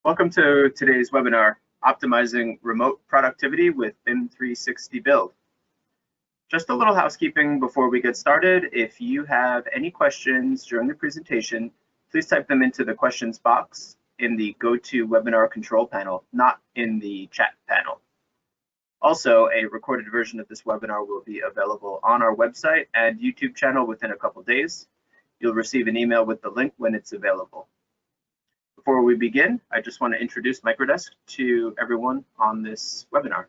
Welcome to today's webinar, Optimizing Remote Productivity with BIM 360 Build. Just a little housekeeping before we get started. If you have any questions during the presentation, please type them into the questions box in the GoToWebinar control panel, not in the chat panel. Also, a recorded version of this webinar will be available on our website and YouTube channel within a couple days. You'll receive an email with the link when it's available. Before we begin, I just want to introduce Microdesk to everyone on this webinar.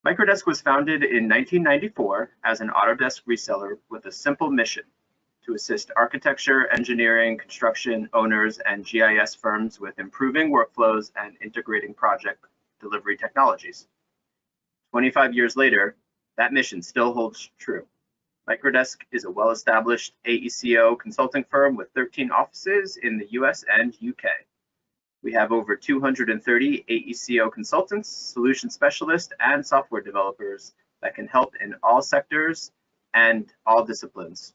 Microdesk was founded in 1994 as an Autodesk reseller with a simple mission to assist architecture, engineering, construction owners, and GIS firms with improving workflows and integrating project delivery technologies. 25 years later, that mission still holds true. Microdesk is a well-established AECO consulting firm with 13 offices in the US and UK. We have over 230 AECO consultants, solution specialists, and software developers that can help in all sectors and all disciplines.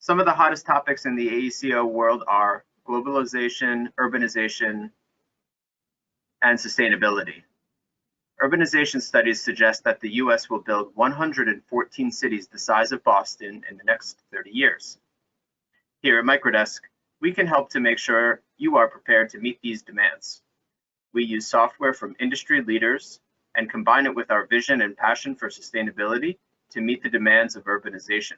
Some of the hottest topics in the AECO world are globalization, urbanization, and sustainability. Urbanization studies suggest that the US will build 114 cities the size of Boston in the next 30 years. Here at Microdesk, we can help to make sure you are prepared to meet these demands. We use software from industry leaders and combine it with our vision and passion for sustainability to meet the demands of urbanization.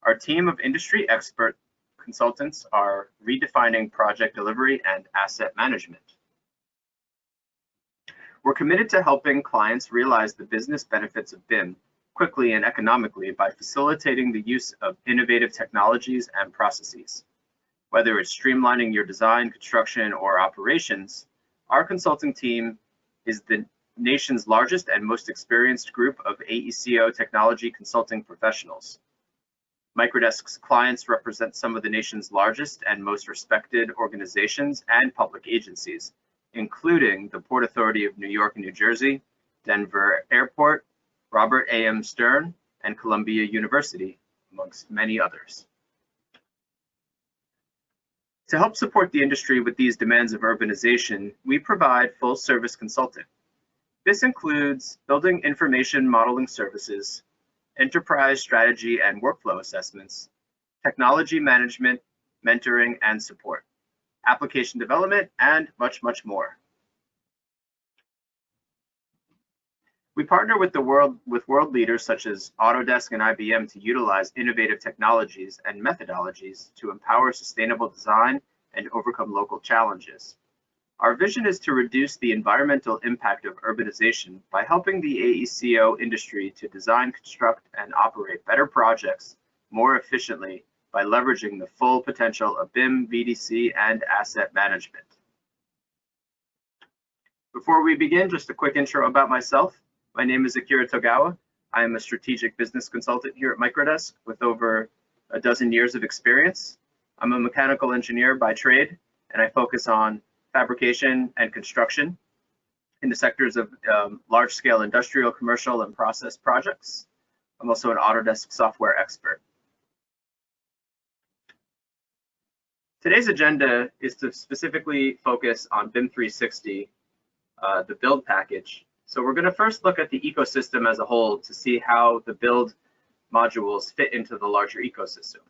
Our team of industry expert consultants are redefining project delivery and asset management. We're committed to helping clients realize the business benefits of BIM quickly and economically by facilitating the use of innovative technologies and processes. Whether it's streamlining your design, construction, or operations, our consulting team is the nation's largest and most experienced group of AECO technology consulting professionals. Microdesk's clients represent some of the nation's largest and most respected organizations and public agencies, including the Port Authority of New York and New Jersey, Denver Airport, Robert A.M. Stern, and Columbia University, amongst many others. To help support the industry with these demands of urbanization, we provide full-service consulting. This includes building information modeling services, enterprise strategy and workflow assessments, technology management, mentoring and support, application development, and much, much more. We partner with world leaders such as Autodesk and IBM to utilize innovative technologies and methodologies to empower sustainable design and overcome local challenges. Our vision is to reduce the environmental impact of urbanization by helping the AECO industry to design, construct, and operate better projects more efficiently by leveraging the full potential of BIM, VDC, and asset management. Before we begin, just a quick intro about myself. My name is Akira Togawa. I am a strategic business consultant here at Microdesk with over a dozen years of experience. I'm a mechanical engineer by trade, and I focus on fabrication and construction in the sectors of large-scale industrial, commercial, and process projects. I'm also an Autodesk software expert. Today's agenda is to specifically focus on BIM 360, the build package. So we're going to first look at the ecosystem as a whole to see how the build modules fit into the larger ecosystem.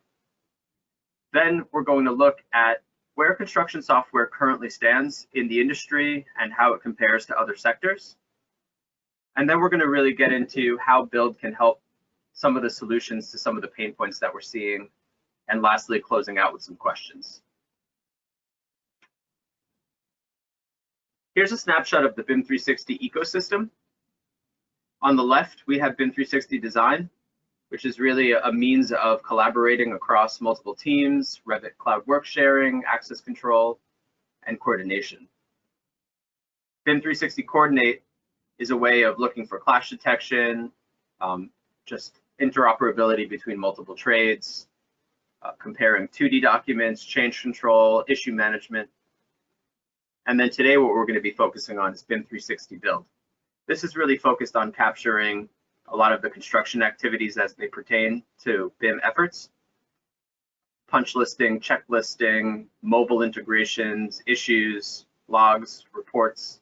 Then we're going to look at where construction software currently stands in the industry and how it compares to other sectors. And then we're going to really get into how build can help some of the solutions to some of the pain points that we're seeing. And lastly, closing out with some questions. Here's a snapshot of the BIM 360 ecosystem. On the left, we have BIM 360 Design, which is really a means of collaborating across multiple teams, Revit cloud work sharing, access control, and coordination. BIM 360 Coordinate is a way of looking for clash detection, just interoperability between multiple trades, comparing 2D documents, change control, issue management. And then today what we're going to be focusing on is BIM 360 Build. This is really focused on capturing a lot of the construction activities as they pertain to BIM efforts, punch listing, check listing, mobile integrations, issues, logs, reports.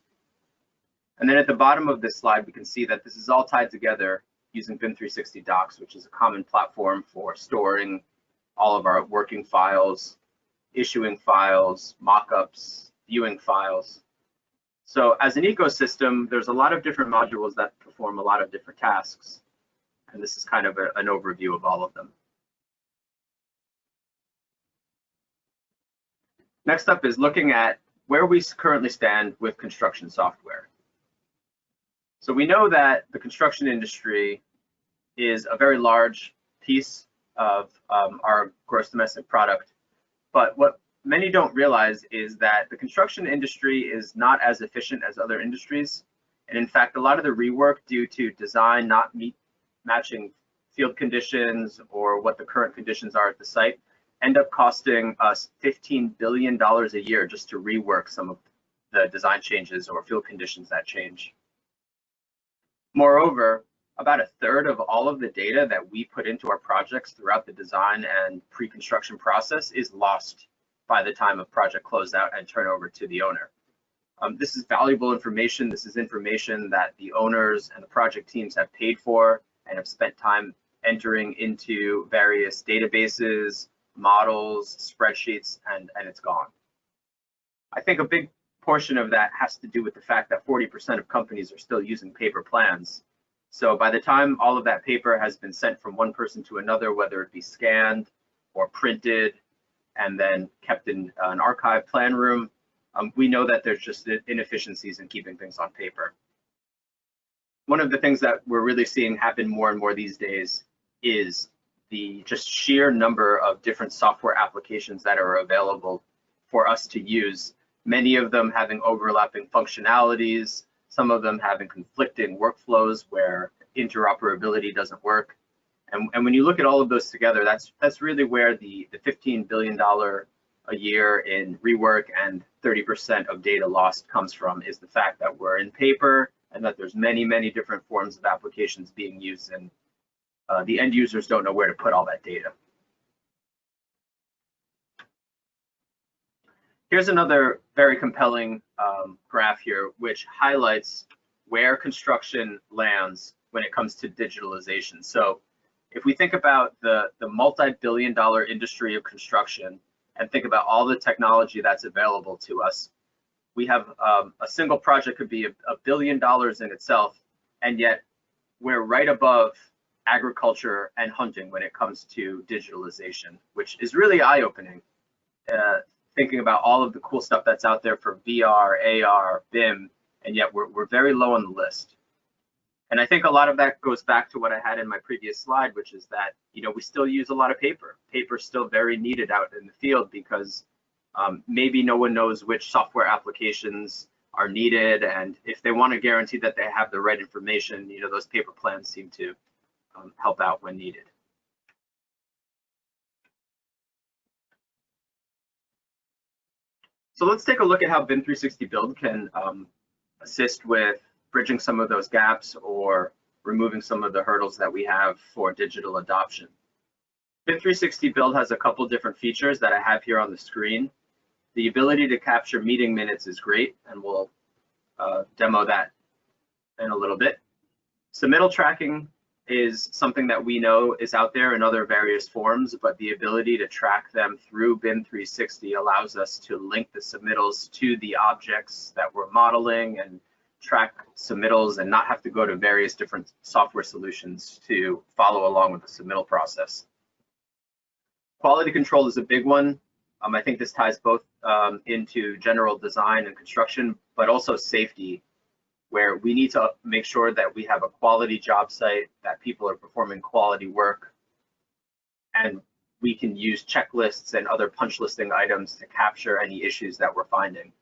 And then at the bottom of this slide, we can see that this is all tied together using BIM 360 Docs, which is a common platform for storing all of our working files, issuing files, mockups, viewing files. So as an ecosystem, there's a lot of different modules that perform a lot of different tasks. And this is kind of an overview of all of them. Next up is looking at where we currently stand with construction software. So we know that the construction industry is a very large piece of our gross domestic product, but what many don't realize is that the construction industry is not as efficient as other industries. And in fact, a lot of the rework due to design not matching field conditions or what the current conditions are at the site end up costing us $15 billion a year just to rework some of the design changes or field conditions that change. Moreover, about a third of all of the data that we put into our projects throughout the design and pre-construction process is lost by the time of project closeout and turnover to the owner. This is valuable information. This is information that the owners and the project teams have paid for and have spent time entering into various databases, models, spreadsheets, and it's gone. I think a big portion of that has to do with the fact that 40% of companies are still using paper plans. So by the time all of that paper has been sent from one person to another, whether it be scanned or printed and then kept in an archive plan room, we know that there's just inefficiencies in keeping things on paper. One of the things that we're really seeing happen more and more these days is the just sheer number of different software applications that are available for us to use, many of them having overlapping functionalities, some of them having conflicting workflows where interoperability doesn't work. And when you look at all of those together, that's really where the $15 billion a year in rework and 30% of data lost comes from, is the fact that we're in paper and that there's many, many different forms of applications being used, and the end users don't know where to put all that data. Here's another very compelling graph here, which highlights where construction lands when it comes to digitalization. So if we think about the multi-billion-dollar industry of construction and think about all the technology that's available to us, we have a single project could be $1 billion in itself, and yet we're right above agriculture and hunting when it comes to digitalization, which is really eye-opening. Thinking about all of the cool stuff that's out there for VR, AR, BIM, and yet we're very low on the list. And I think a lot of that goes back to what I had in my previous slide, which is that, we still use a lot of paper. Paper's still very needed out in the field because maybe no one knows which software applications are needed, and if they want to guarantee that they have the right information, those paper plans seem to help out when needed. So let's take a look at how BIM 360 Build can assist with bridging some of those gaps or removing some of the hurdles that we have for digital adoption. BIM 360 Build has a couple different features that I have here on the screen. The ability to capture meeting minutes is great, and we'll demo that in a little bit. Submittal tracking is something that we know is out there in other various forms, but the ability to track them through BIM 360 allows us to link the submittals to the objects that we're modeling and track submittals and not have to go to various different software solutions to follow along with the submittal process. Quality control is a big one. I think this ties both into general design and construction, but also safety, where we need to make sure that we have a quality job site, that people are performing quality work, and we can use checklists and other punch listing items to capture any issues that we're finding.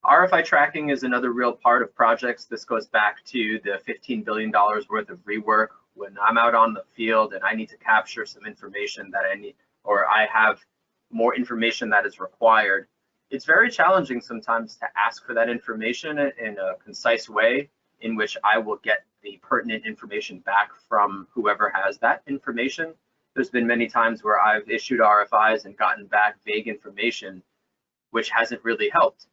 RFI tracking is another real part of projects. This goes back to the $15 billion worth of rework. When I'm out on the field and I need to capture some information that I need, or I have more information that is required, it's very challenging sometimes to ask for that information in a concise way in which I will get the pertinent information back from whoever has that information. There's been many times where I've issued RFIs and gotten back vague information, which hasn't really helped.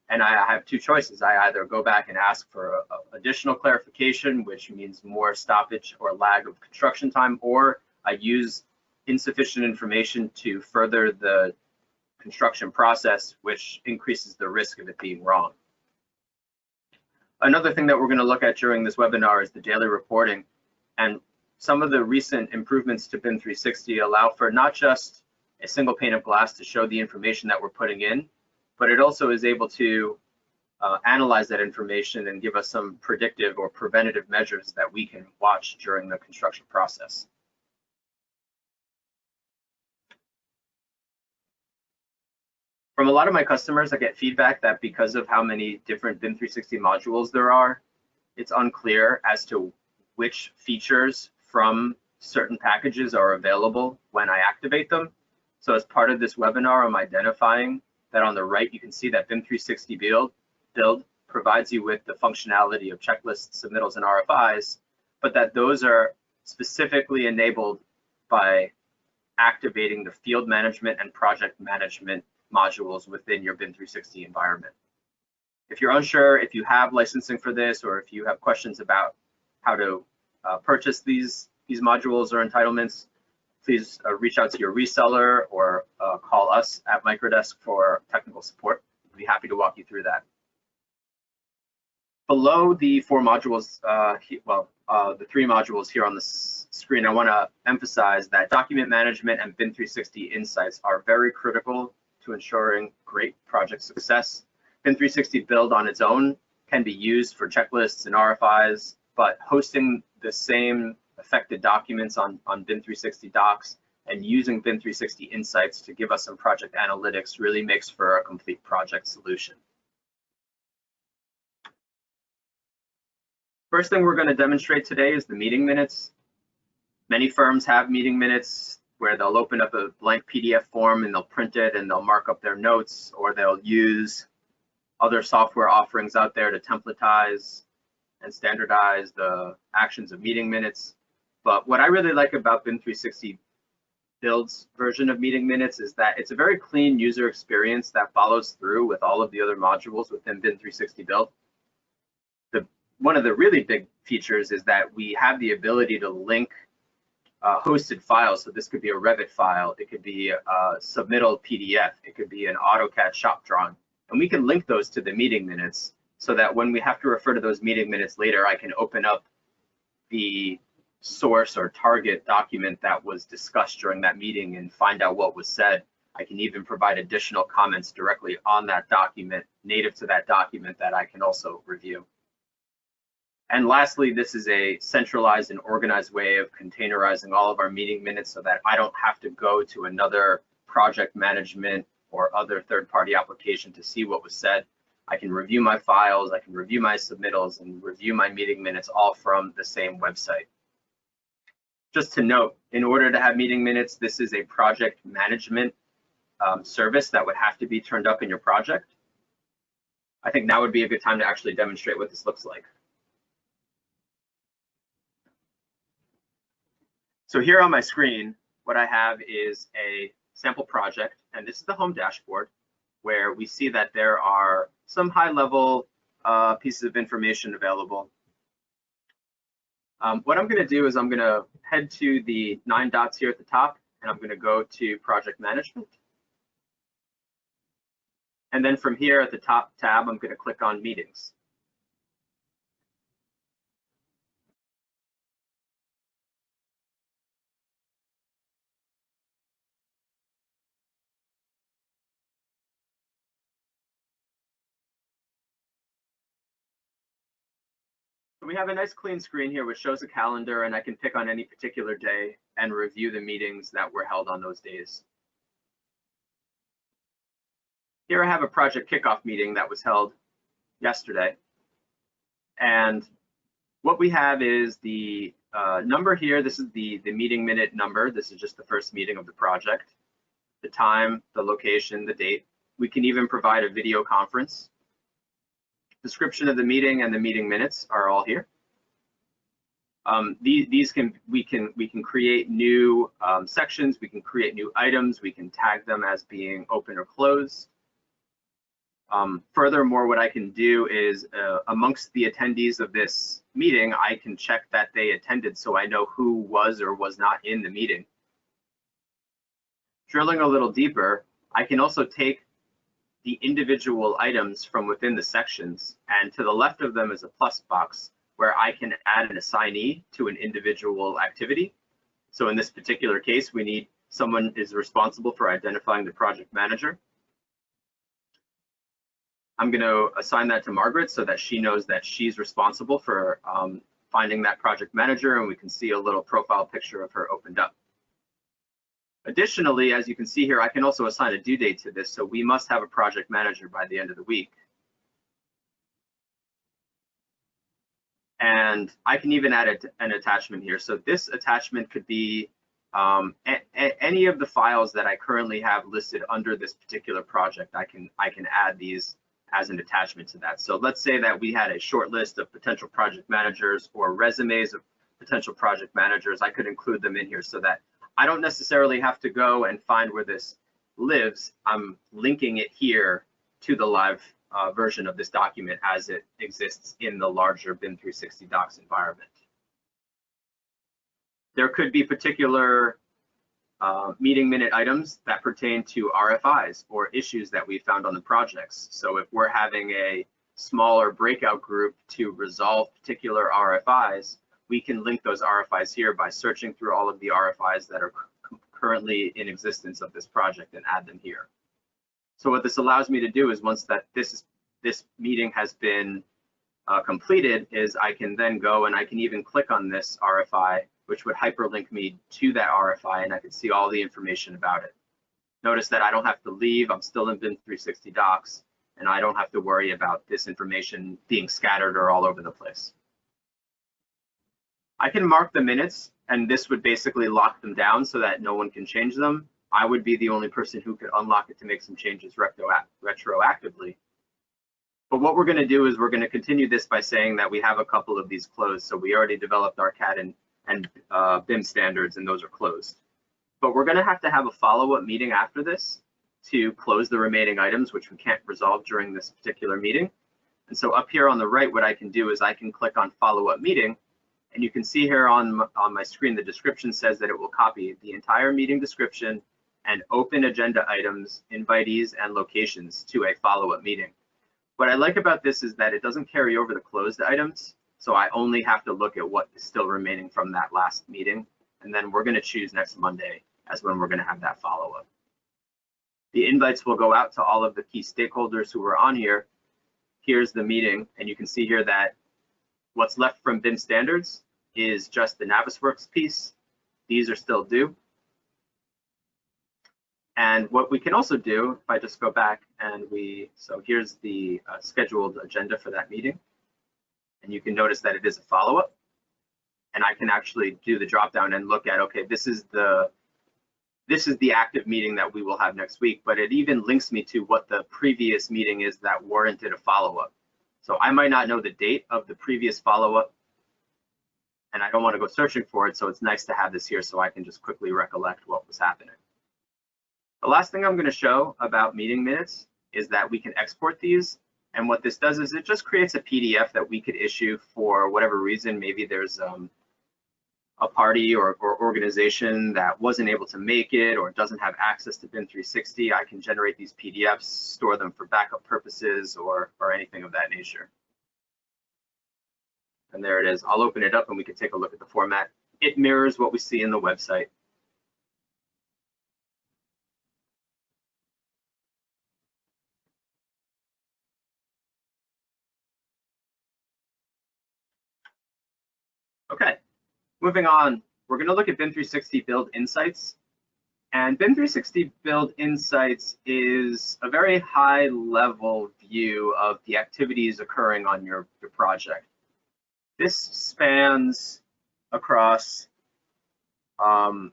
And I have two choices. I either go back and ask for additional clarification, which means more stoppage or lag of construction time, or I use insufficient information to further the construction process, which increases the risk of it being wrong. Another thing that we're going to look at during this webinar is the daily reporting. And some of the recent improvements to BIM 360 allow for not just a single pane of glass to show the information that we're putting in, but it also is able to analyze that information and give us some predictive or preventative measures that we can watch during the construction process. From a lot of my customers, I get feedback that because of how many different BIM 360 modules there are, it's unclear as to which features from certain packages are available when I activate them. So as part of this webinar, I'm identifying that on the right, you can see that BIM 360 build provides you with the functionality of checklists, submittals, and RFIs, but that those are specifically enabled by activating the field management and project management modules within your BIM 360 environment. If you're unsure if you have licensing for this, or if you have questions about how to purchase these modules or entitlements, please reach out to your reseller or call us at Microdesk for technical support. We'd be happy to walk you through that. Below the four modules, the three modules here on the screen, I want to emphasize that document management and BIM 360 insights are very critical to ensuring great project success. BIM 360 build on its own can be used for checklists and RFIs, but hosting the same affected documents on BIM 360 docs and using BIM 360 insights to give us some project analytics really makes for a complete project solution. First thing we're going to demonstrate today is the meeting minutes. Many firms have meeting minutes where they'll open up a blank PDF form and they'll print it and they'll mark up their notes, or they'll use other software offerings out there to templatize and standardize the actions of meeting minutes. But what I really like about BIM 360 Build's version of meeting minutes is that it's a very clean user experience that follows through with all of the other modules within BIM 360 Build. One of the really big features is that we have the ability to link hosted files. So this could be a Revit file, it could be a submittal PDF, it could be an AutoCAD shop drawing, and we can link those to the meeting minutes so that when we have to refer to those meeting minutes later, I can open up the source or target document that was discussed during that meeting and find out what was said. I can even provide additional comments directly on that document, native to that document, that I can also review. And lastly, this is a centralized and organized way of containerizing all of our meeting minutes so that I don't have to go to another project management or other third-party application to see what was said. I can review my files, I can review my submittals, and review my meeting minutes all from the same website. Just to note, in order to have meeting minutes, this is a project management service that would have to be turned up in your project. I think now would be a good time to actually demonstrate what this looks like. So here on my screen, what I have is a sample project, and this is the home dashboard, where we see that there are some high-level pieces of information available. What I'm going to do is I'm going to head to the 9 dots here at the top, and I'm going to go to project management. And then from here at the top tab, I'm going to click on meetings. We have a nice clean screen here which shows a calendar, and I can pick on any particular day and review the meetings that were held on those days. Here I have a project kickoff meeting that was held yesterday. And what we have is the number here. This is the meeting minute number. This is just the first meeting of the project. The time, the location, the date. We can even provide a video conference. Description of the meeting and the meeting minutes are all here. we can create new sections, we can create new items, we can tag them as being open or closed. Furthermore, what I can do is amongst the attendees of this meeting, I can check that they attended so I know who was or was not in the meeting. Drilling a little deeper, I can also take the individual items from within the sections, and to the left of them is a plus box where I can add an assignee to an individual activity. So in this particular case, we need someone is responsible for identifying the project manager. I'm going to assign that to Margaret so that she knows that she's responsible for finding that project manager, and we can see a little profile picture of her opened up. Additionally, as you can see here, I can also assign a due date to this, so we must have a project manager by the end of the week. And I can even add an attachment here. So this attachment could be any of the files that I currently have listed under this particular project. I can add these as an attachment to that. So let's say that we had a short list of potential project managers or resumes of potential project managers. I could include them in here so that I don't necessarily have to go and find where this lives. I'm linking it here to the live version of this document as it exists in the larger BIM 360 Docs environment. There could be particular meeting minute items that pertain to RFIs or issues that we found on the projects. So if we're having a smaller breakout group to resolve particular RFIs, we can link those RFIs here by searching through all of the RFIs that are currently in existence of this project and add them here. So what this allows me to do is once that this meeting has been completed, is I can then go and I can even click on this RFI, which would hyperlink me to that RFI, and I can see all the information about it. Notice that I don't have to leave. I'm still in BIM 360 Docs, and I don't have to worry about this information being scattered or all over the place. I can mark the minutes, and this would basically lock them down so that no one can change them. I would be the only person who could unlock it to make some changes retroactively. But what we're going to do is we're going to continue this by saying that we have a couple of these closed. So we already developed our CAD and BIM standards, and those are closed. But we're going to have a follow-up meeting after this to close the remaining items, which we can't resolve during this particular meeting. And so up here on the right, what I can do is I can click on follow-up meeting, and you can see here on my screen, the description says that it will copy the entire meeting description and open agenda items, invitees, and locations to a follow-up meeting. What I like about this is that it doesn't carry over the closed items, so I only have to look at what is still remaining from that last meeting, and then we're going to choose next Monday as when we're going to have that follow-up. The invites will go out to all of the key stakeholders who were on here. Here's the meeting, and you can see here that what's left from BIM standards is just the Navisworks piece. These are still due. And what we can also do, if I just go back and so here's the scheduled agenda for that meeting. And you can notice that it is a follow-up. And I can actually do the drop down and look at, okay, this is the active meeting that we will have next week, but it even links me to what the previous meeting is that warranted a follow-up. So I might not know the date of the previous follow-up, and I don't want to go searching for it, so it's nice to have this here so I can just quickly recollect what was happening. The last thing I'm going to show about meeting minutes is that we can export these, and what this does is it just creates a PDF that we could issue for whatever reason. Maybe there's a party or organization that wasn't able to make it or doesn't have access to BIM 360. I can generate these PDFs, store them for backup purposes or anything of that nature. And there it is. I'll open it up and we can take a look at the format. It mirrors what we see in the website. Okay, moving on, we're going to look at BIM 360 Build Insights. And BIM 360 Build Insights is a very high level view of the activities occurring on your project. This spans across the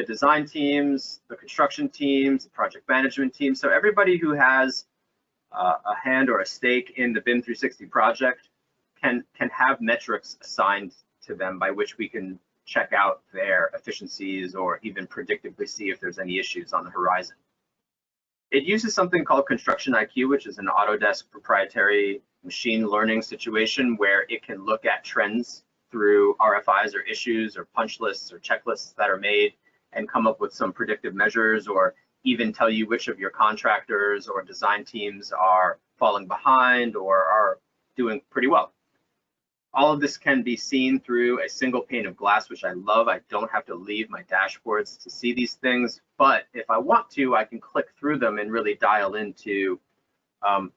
design teams, the construction teams, the project management team. So everybody who has a hand or a stake in the BIM 360 project can have metrics assigned to them by which we can check out their efficiencies or even predictively see if there's any issues on the horizon. It uses something called Construction IQ, which is an Autodesk proprietary machine learning situation where it can look at trends through RFIs or issues or punch lists or checklists that are made and come up with some predictive measures, or even tell you which of your contractors or design teams are falling behind or are doing pretty well. All of this can be seen through a single pane of glass, which I love. I don't have to leave my dashboards to see these things, but if I want to, I can click through them and really dial into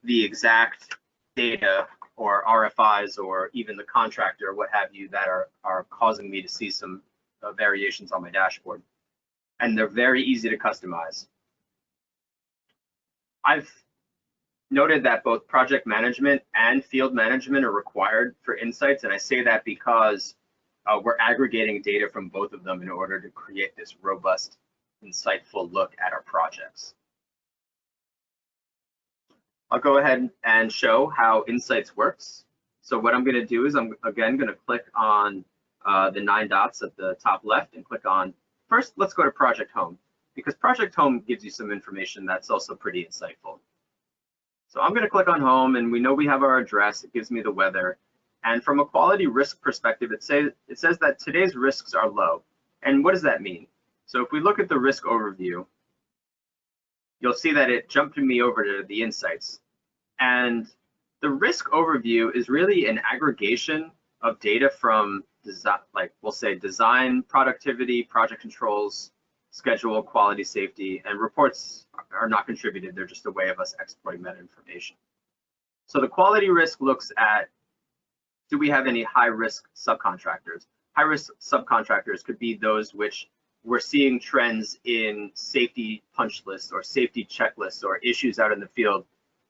the exact data or RFIs or even the contractor or what have you that are causing me to see some variations on my dashboard. And they're very easy to customize. I've noted that both project management and field management are required for insights, and I say that because we're aggregating data from both of them in order to create this robust, insightful look at our projects. I'll go ahead and show how Insights works. So what I'm going to do is I'm again going to click on the 9 dots at the top left and click on, first let's go to Project Home, because Project Home gives you some information that's also pretty insightful. So I'm going to click on Home, and we know we have our address. It gives me the weather. And from a quality risk perspective, it says that today's risks are low. And what does that mean? So if we look at the risk overview, you'll see that it jumped me over to the Insights. And the risk overview is really an aggregation of data from design, like we'll say design, productivity, project controls, schedule, quality, safety, and reports are not contributed. They're just a way of us exporting that information. So the quality risk looks at, do we have any high risk subcontractors? High risk subcontractors could be those which we're seeing trends in safety punch lists or safety checklists or issues out in the field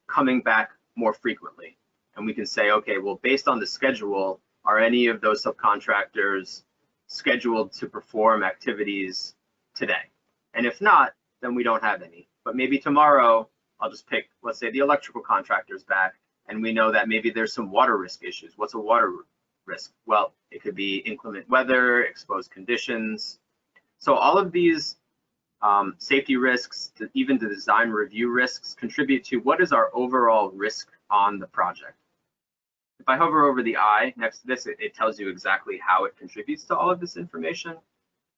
coming back more frequently. And we can say, okay, well, based on the schedule, are any of those subcontractors scheduled to perform activities today? And if not, then we don't have any. But maybe tomorrow I'll just pick, let's say, the electrical contractors back, and we know that maybe there's some water risk issues. What's a water risk? Well, it could be inclement weather, exposed conditions. So all of these safety risks, even the design review risks, contribute to what is our overall risk on the project. If I hover over the eye next to this, it tells you exactly how it contributes to all of this information.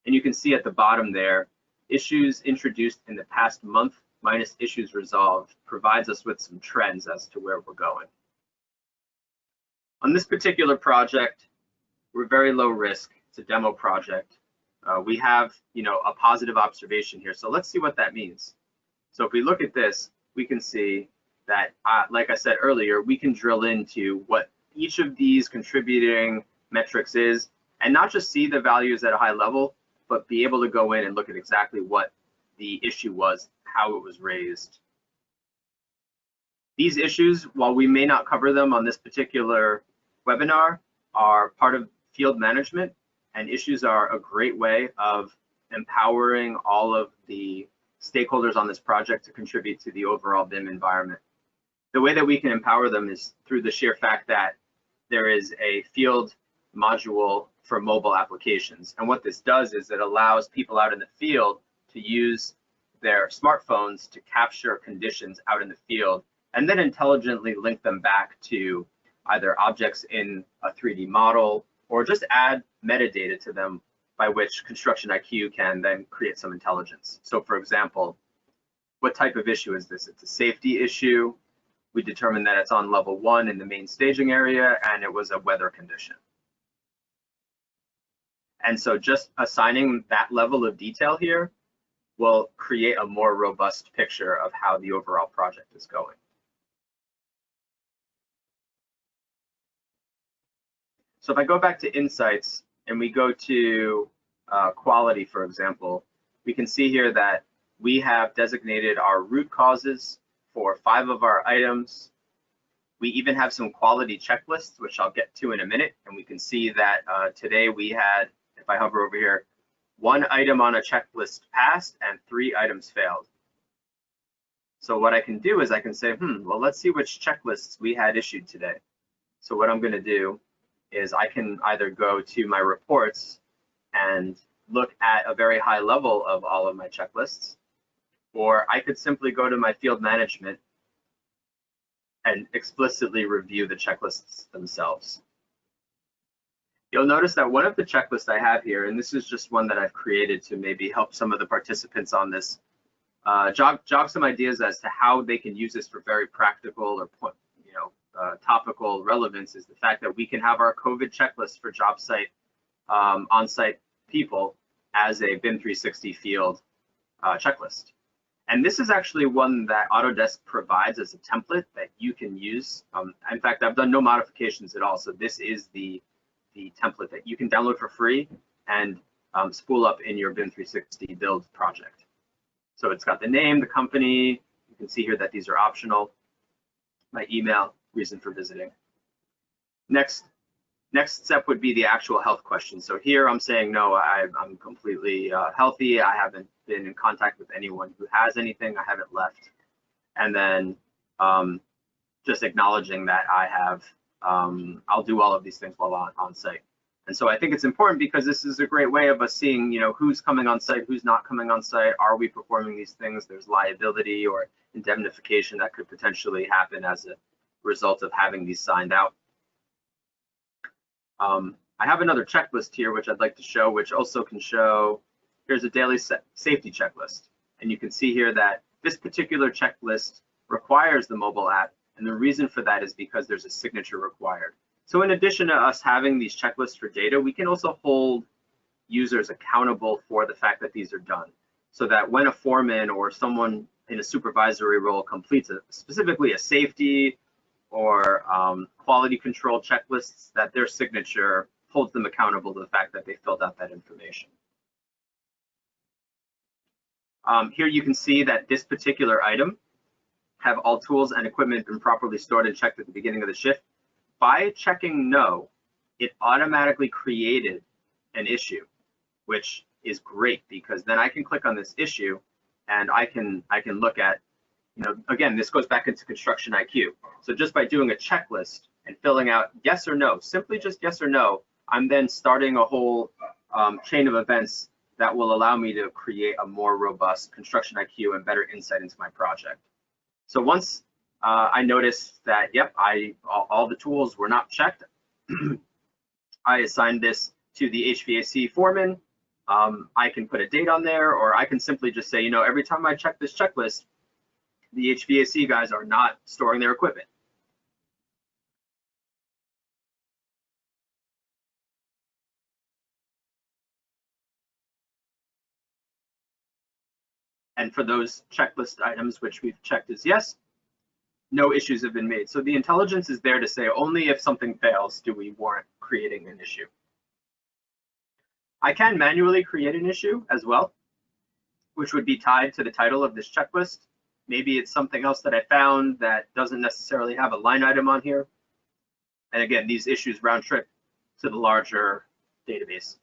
And you can see at the bottom there, issues introduced in the past month minus issues resolved provides us with some trends as to where we're going. On this particular project, we're very low risk. It's a demo project. We have, a positive observation here. So let's see what that means. So if we look at this, we can see that, like I said earlier, we can drill into what each of these contributing metrics is, and not just see the values at a high level, but be able to go in and look at exactly what the issue was, how it was raised. These issues, while we may not cover them on this particular webinar, are part of field management, and issues are a great way of empowering all of the stakeholders on this project to contribute to the overall BIM environment. The way that we can empower them is through the sheer fact that there is a field module for mobile applications. And what this does is it allows people out in the field to use their smartphones to capture conditions out in the field and then intelligently link them back to either objects in a 3D model or just add metadata to them by which Construction IQ can then create some intelligence. So for example, what type of issue is this? It's a safety issue. We determined that it's on level 1 in the main staging area, and it was a weather condition. And so just assigning that level of detail here will create a more robust picture of how the overall project is going. So if I go back to Insights and we go to quality, for example, we can see here that we have designated our root causes for 5 of our items. We even have some quality checklists, which I'll get to in a minute. And we can see that today we had, if I hover over here, 1 item on a checklist passed and 3 items failed. So what I can do is I can say, well, let's see which checklists we had issued today. So what I'm going to do is I can either go to my reports and look at a very high level of all of my checklists, or I could simply go to my field management and explicitly review the checklists themselves. You'll notice that one of the checklists I have here, and this is just one that I've created to maybe help some of the participants on this, jog some ideas as to how they can use this for very practical or topical relevance, is the fact that we can have our COVID checklist for job site, on-site people as a BIM 360 field checklist. And this is actually one that Autodesk provides as a template that you can use. In fact, I've done no modifications at all. So this is the template that you can download for free and spool up in your BIM 360 build project. So it's got the name, the company. You can see here that these are optional. My email, reason for visiting. Next step would be the actual health question. So here I'm saying, no, I'm completely healthy. I haven't been in contact with anyone who has anything. I haven't left. And then just acknowledging that I have, I'll do all of these things while on site. And so I think it's important because this is a great way of us seeing, who's coming on site, who's not coming on site. Are we performing these things? There's liability or indemnification that could potentially happen as a result of having these signed out. I have another checklist here, which I'd like to show, which also can show, here's a daily safety checklist. And you can see here that this particular checklist requires the mobile app. And the reason for that is because there's a signature required. So in addition to us having these checklists for data, we can also hold users accountable for the fact that these are done. So that when a foreman or someone in a supervisory role completes specifically a safety or quality control checklists, that their signature holds them accountable to the fact that they filled out that information. Here you can see that this particular item, have all tools and equipment been properly stored and checked at the beginning of the shift? By checking no, it automatically created an issue, which is great because then I can click on this issue and I can look at, again, this goes back into construction IQ. So just by doing a checklist and filling out yes or no, simply just yes or no, I'm then starting a whole chain of events that will allow me to create a more robust construction IQ and better insight into my project. So once I noticed that, yep, all the tools were not checked, I assigned this to the HVAC foreman. I can put a date on there, or I can simply just say, every time I check this checklist, the HVAC guys are not storing their equipment. And for those checklist items which we've checked as yes, no issues have been made. So the intelligence is there to say only if something fails do we warrant creating an issue. I can manually create an issue as well, which would be tied to the title of this checklist. Maybe it's something else that I found that doesn't necessarily have a line item on here. And again, these issues round trip to the larger database.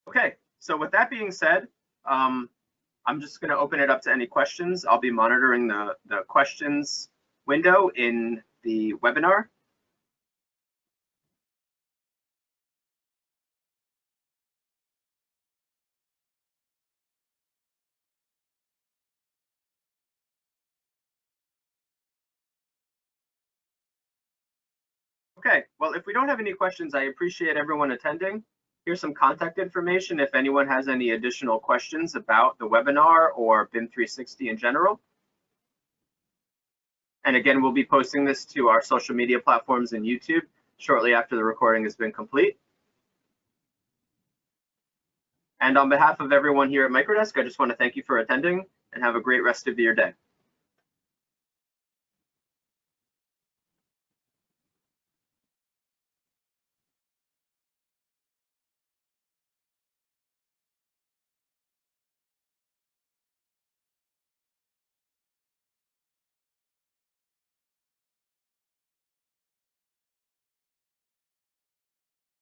Okay, so with that being said, I'm just going to open it up to any questions. I'll be monitoring the questions window in the webinar. Okay, well, if we don't have any questions, I appreciate everyone attending. Here's some contact information if anyone has any additional questions about the webinar or BIM 360 in general. And again, we'll be posting this to our social media platforms and YouTube shortly after the recording has been complete. And on behalf of everyone here at Microdesk, I just want to thank you for attending and have a great rest of your day.